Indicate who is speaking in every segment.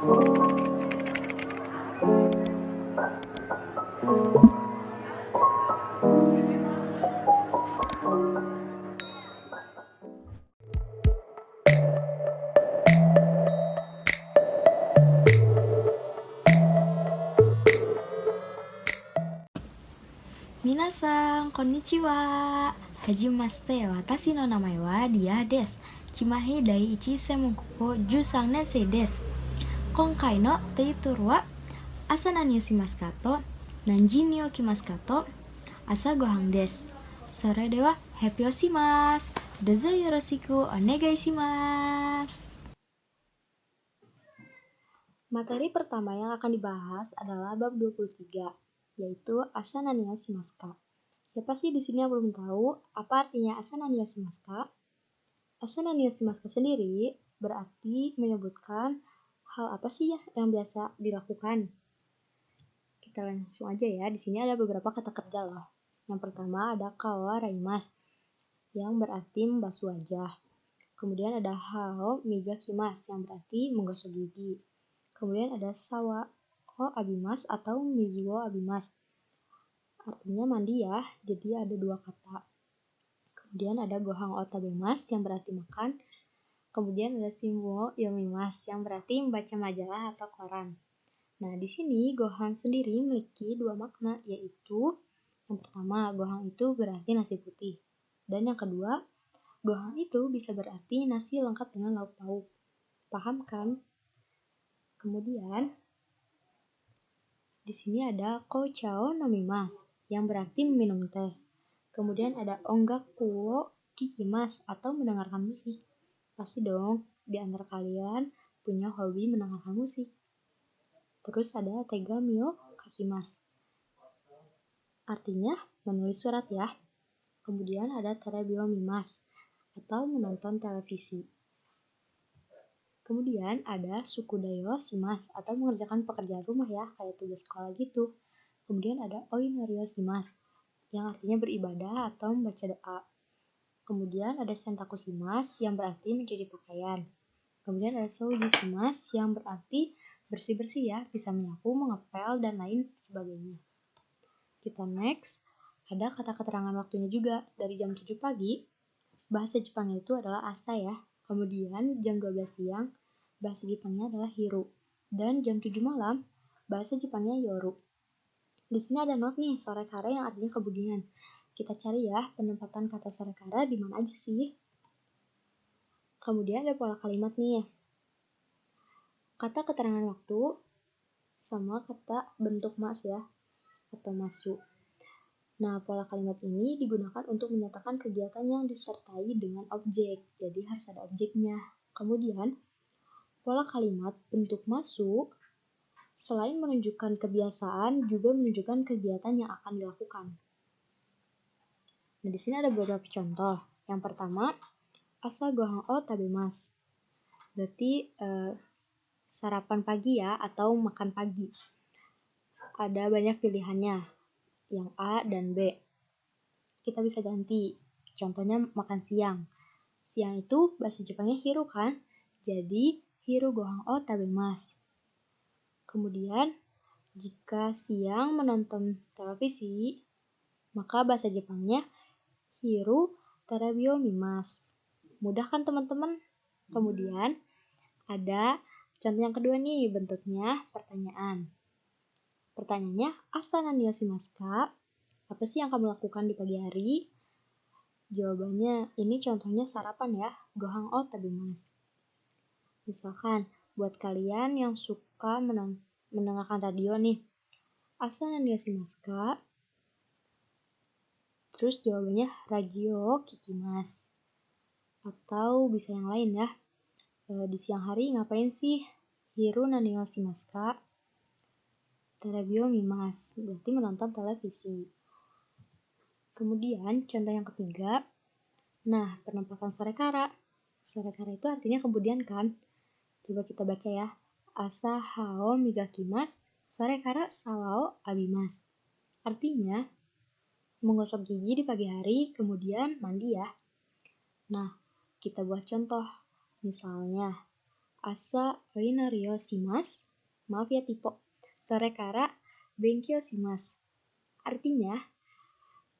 Speaker 1: Minasan, konnichiwa. Hajimashite, watashi no namae wa Dia desu. Chimahi Daiichi Semonkoku 13年生です。今回のタイトルは朝何をしますかと何時に起きますかと朝ごはんです。それでは発表します。どうぞよろしくお願いします。Materi pertama yang akan dibahas adalah bab 23, yaitu asana ni shimasu ka. Siapa sih di sini yang belum tahu apa artinya asana ni shimasu ka? Asana ni shimasu ka sendiri berarti menyebutkan hal apa sih ya yang biasa dilakukan. Kita langsung aja ya, di sini ada beberapa kata kerja loh. Yang pertama ada kawa raimas, yang berarti membasuh wajah. Kemudian ada hao migakimasu, yang berarti menggosok gigi. Kemudian ada sawa o abimas atau mizuo abimas. Artinya mandi ya, jadi ada dua kata. Kemudian ada gohang o tabemas yang berarti makan. Kemudian ada shimbo yomimas yang berarti membaca majalah atau koran. Nah, di sini gohang sendiri memiliki dua makna, yaitu yang pertama, gohang itu berarti nasi putih. Dan yang kedua, gohang itu bisa berarti nasi lengkap dengan lauk pauk. Paham kan? Kemudian di sini ada kouchao nomimas yang berarti meminum teh. Kemudian ada ongaku wo kikimas atau mendengarkan musik. Pasti dong di antara kalian punya hobi mendengarkan musik. Terus ada tegami wo kakimas. Artinya menulis surat ya. Kemudian ada terebi wo mimas atau menonton televisi. Kemudian ada sukudayo shimasu atau mengerjakan pekerjaan rumah ya, kayak tugas sekolah gitu. Kemudian ada oinorio shimasu yang artinya beribadah atau membaca doa. Kemudian ada sentaku shimasu yang berarti mencuci pakaian. Kemudian ada souji shimasu yang berarti bersih-bersih ya, bisa menyapu, mengepel, dan lain sebagainya. Kita next, ada kata keterangan waktunya juga. Dari jam 7 pagi, bahasa Jepangnya itu adalah asa ya. Kemudian jam 12 siang, bahasa Jepangnya adalah hiru. Dan jam 7 malam, bahasa Jepangnya yoru. Di sini ada not nih, sore kara yang artinya kemudian. Kita cari ya penempatan kata sore kara di mana aja sih. Kemudian ada pola kalimat nih. Kata keterangan waktu sama kata bentuk mas ya, atau masu. Nah, pola kalimat ini digunakan untuk menyatakan kegiatan yang disertai dengan objek. Jadi harus ada objeknya. Kemudian, pola kalimat bentuk masu selain menunjukkan kebiasaan juga menunjukkan kegiatan yang akan dilakukan. Nah, di sini ada beberapa contoh. Yang pertama, asa gohang o tabemasu. Berarti sarapan pagi ya atau makan pagi. Ada banyak pilihannya, yang A dan B. Kita bisa ganti. Contohnya makan siang. Siang itu bahasa Jepangnya hiru kan? Jadi hiru gohang o tabemasu. Kemudian jika siang menonton televisi, maka bahasa Jepangnya hiru terebi wo mimasu. Mudah kan teman-teman? Kemudian ada contoh yang kedua nih, bentuknya pertanyaan. Pertanyaannya, asa nani wo shimasu ka? Apa sih yang kamu lakukan di pagi hari? Jawabannya, ini contohnya sarapan ya, gohang o tabemasu. Misalkan, buat kalian yang suka mendengarkan radio nih, asa nani wo shimasu ka? Terus jawabannya, radio kikimasu. Atau bisa yang lain ya, di siang hari ngapain sih? Hiru nani wo shimasu ka? Terebi wo mimasu, berarti menonton televisi. Kemudian contoh yang ketiga, nah penempatan sore kara. Sore kara itu artinya kemudian kan? Coba kita baca ya. Asa hao migakimasu, sore kara sawao abimasu. Artinya menggosok gigi di pagi hari, kemudian mandi ya. Nah, kita buat contoh. Misalnya, asa oinario shimasu. Maaf ya typo. Sore kara benkyou shimasu. Artinya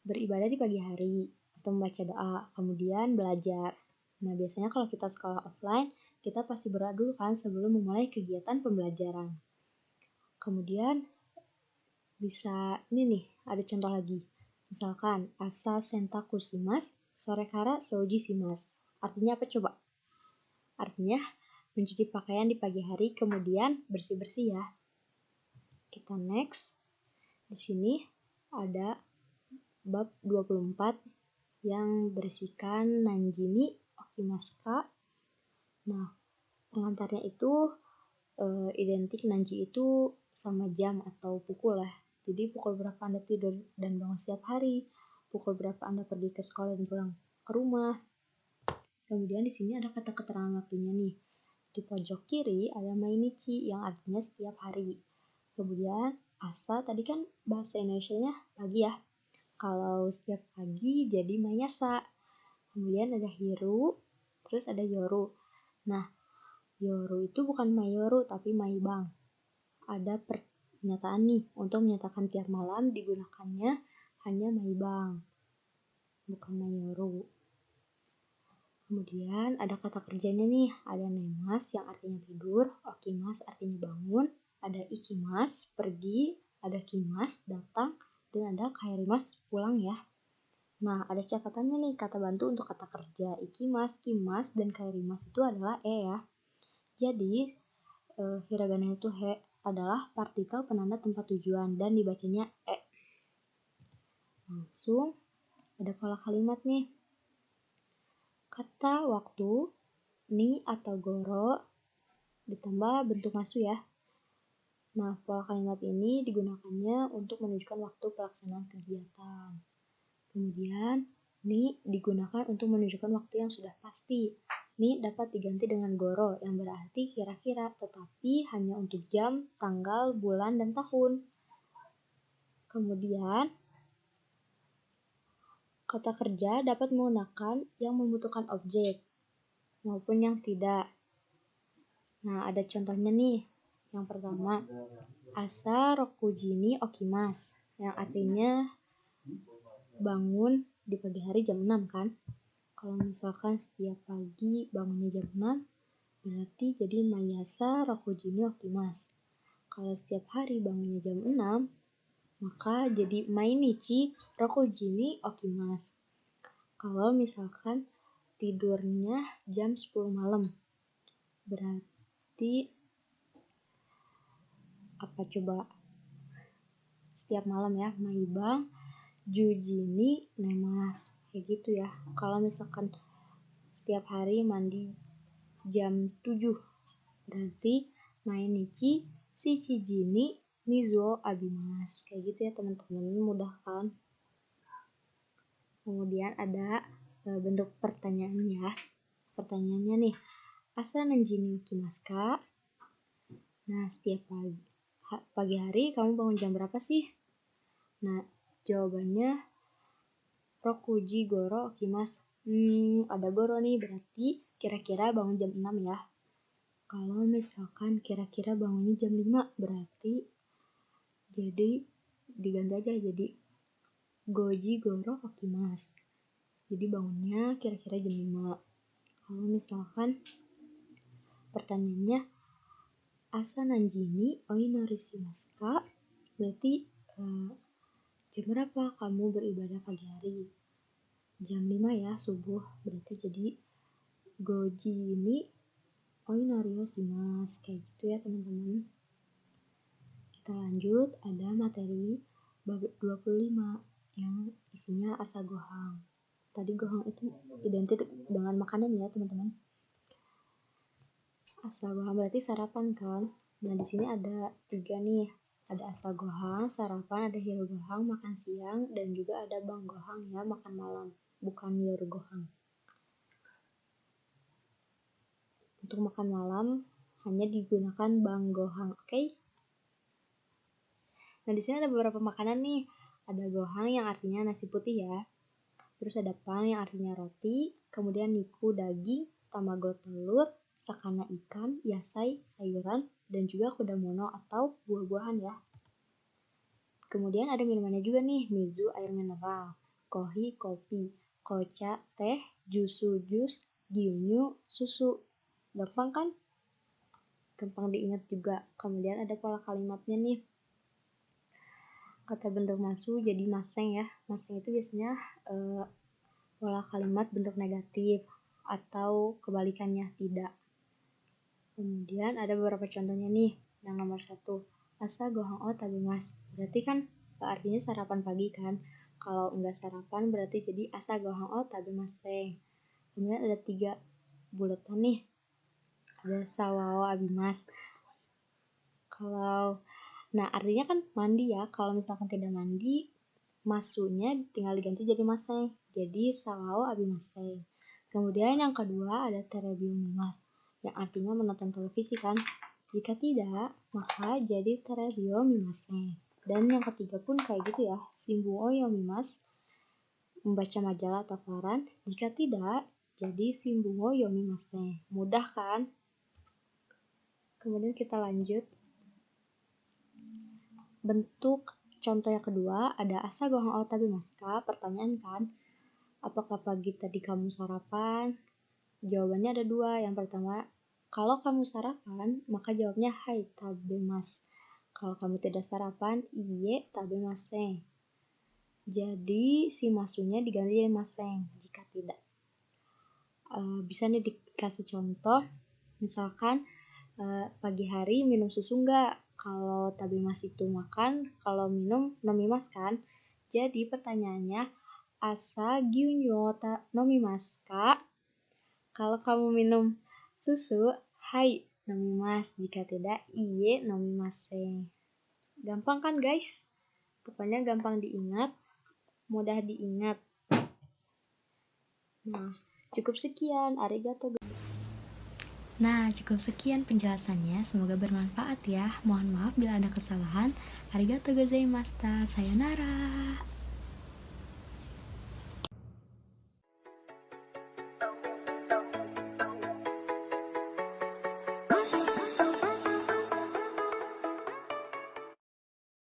Speaker 1: beribadah di pagi hari atau membaca doa, kemudian belajar. Nah, biasanya kalau kita sekolah offline, kita pasti berdoa dulu kan sebelum memulai kegiatan pembelajaran. Kemudian bisa ini nih, ada contoh lagi. Misalkan asa sentaku shimasu, sore kara souji shimasu. Artinya apa coba? Artinya mencuci pakaian di pagi hari kemudian bersih-bersih ya. Kita next. Di sini ada bab 24 yang berisikan nanjini okimasu ka. Nah, pengantarnya itu identik nanji itu sama jam atau pukul lah. Jadi pukul berapa Anda tidur dan bangun setiap hari, pukul berapa Anda pergi ke sekolah dan pulang ke rumah. Kemudian di sini ada kata keterangan waktunya nih. Di pojok kiri ada mainichi yang artinya setiap hari. Kemudian asa tadi kan bahasa Indonesianya pagi ya. Kalau setiap pagi jadi mayasa. Kemudian ada hiru, terus ada yoru. Nah, yoru itu bukan mayoru tapi maibang. Ada pernyataan nih, untuk menyatakan tiap malam digunakannya hanya maibang, bukan mayoru. Kemudian ada kata kerjanya nih, ada nemas yang artinya tidur, okimas artinya bangun, ada ikimas, pergi, ada kimas, datang, dan ada kairimas, pulang ya. Nah, ada catatannya nih, kata bantu untuk kata kerja ikimas, kimas, dan kairimas itu adalah ya. Jadi, hiragana itu he adalah partikel penanda tempat tujuan dan dibacanya e. Langsung ada pola kalimat nih. Kata waktu, ni atau goro, ditambah bentuk masu ya. Nah, pola kalimat ini digunakannya untuk menunjukkan waktu pelaksanaan kegiatan. Kemudian, ni digunakan untuk menunjukkan waktu yang sudah pasti. Ni dapat diganti dengan goro yang berarti kira-kira, tetapi hanya untuk jam, tanggal, bulan, dan tahun. Kemudian, kata kerja dapat menggunakan yang membutuhkan objek maupun yang tidak. Nah, ada contohnya nih. Yang pertama, asa rokuji ni okimasu, yang artinya bangun di pagi hari jam 6 kan. Kalau misalkan setiap pagi bangunnya jam 6, berarti jadi mayasa rokuji ni okimasu. Kalau setiap hari bangunnya jam 6, maka jadi mainichi rokuji ni okimasu. Kalau misalkan tidurnya jam 10 malam, berarti apa coba? Setiap malam ya, maibang juji ni nemas, kayak gitu ya. Kalau misalkan setiap hari mandi jam 7, berarti mainichi shichiji ni mizu o abimasu, kayak gitu ya teman-teman, mudah kan? Kemudian ada bentuk pertanyaan ya. Pertanyaannya nih, asa nanji ni okimasu ka? Nah, setiap pagi hari kamu bangun jam berapa sih? Nah, jawabannya rokuji goro okimasu. Ada goro nih, berarti kira-kira bangun jam 6 ya. Kalau misalkan kira-kira bangunnya jam 5, berarti jadi diganti aja jadi goji goro okimasu. Jadi bangunnya kira-kira jam 5. Kalau misalkan pertanyaannya asa nanji ni oinori shimasu ka? Berarti jam berapa kamu beribadah pagi hari? Jam 5 ya, subuh. Berarti jadi goji ni oinori o shimasu, kayak gitu ya teman-teman. Kita lanjut, ada materi bab 25 yang isinya asa gohang. Tadi gohang itu identik dengan makanan ya teman-teman. Asa gohang berarti sarapan kan. Nah, di sini ada 3 nih. Ada asa gohang, sarapan, ada hiru gohang, makan siang, dan juga ada bang gohang ya, makan malam. Bukan yoru gohang. Untuk makan malam hanya digunakan bang gohang, oke? Nah, di sini ada beberapa makanan nih. Ada gohang yang artinya nasi putih ya. Terus ada pan yang artinya roti, kemudian niku daging, tamago telur, sakana ikan, yasai sayuran, dan juga kudamono atau buah-buahan ya. Kemudian ada minumannya juga nih, mizu air mineral, kohi kopi, kocha teh, jusu jus, gyunyu susu. Gampang kan? Gampang diingat juga. Kemudian ada pola kalimatnya nih. Kata bentuk masu jadi maseng ya. Maseng itu biasanya pola kalimat bentuk negatif atau kebalikannya tidak. Kemudian ada beberapa contohnya nih. Yang nomor 1, asa gohang o tabimasu. Berarti kan artinya sarapan pagi kan. Kalau enggak sarapan berarti jadi asa gohang o tabimaseng. Kemudian ada 3 buletan nih. Ada sawao abimas. Nah artinya kan mandi ya. Kalau misalkan tidak mandi, masunya tinggal diganti jadi maseng. Jadi sawao abimaseng. Kemudian yang kedua ada terebiumimas, yang artinya menonton televisi kan. Jika tidak, maka jadi terebiumimaseng. Dan yang ketiga pun kayak gitu ya. Simbuo yomimas, membaca majalah atau koran. Jika tidak, jadi simbuo yomimaseng. Mudah kan? Kemudian kita lanjut. Bentuk contoh yang kedua ada asa gohang o tabimasu ka? Pertanyaan kan, apakah pagi tadi kamu sarapan? Jawabannya ada 2. Yang pertama, kalau kamu sarapan, maka jawabnya hai tabemasu. Kalau kamu tidak sarapan, iye tabemasen. Jadi si masunya diganti jadi maseng jika tidak. Bisa nih dikasih contoh, misalkan pagi hari minum susu enggak? Kalau tabimasu itu makan, kalau minum nomimas kan? Jadi pertanyaannya, asa gyunyo nomimasu ka? Kalau kamu minum susu, hai nomimasu. Jika tidak, iye nomimasen. Gampang kan guys? Pokoknya gampang diingat, mudah diingat. Nah, cukup sekian. Arigato.
Speaker 2: Nah, cukup sekian penjelasannya. Semoga bermanfaat ya. Mohon maaf bila ada kesalahan. Arigatou gozaimashita. Sayonara.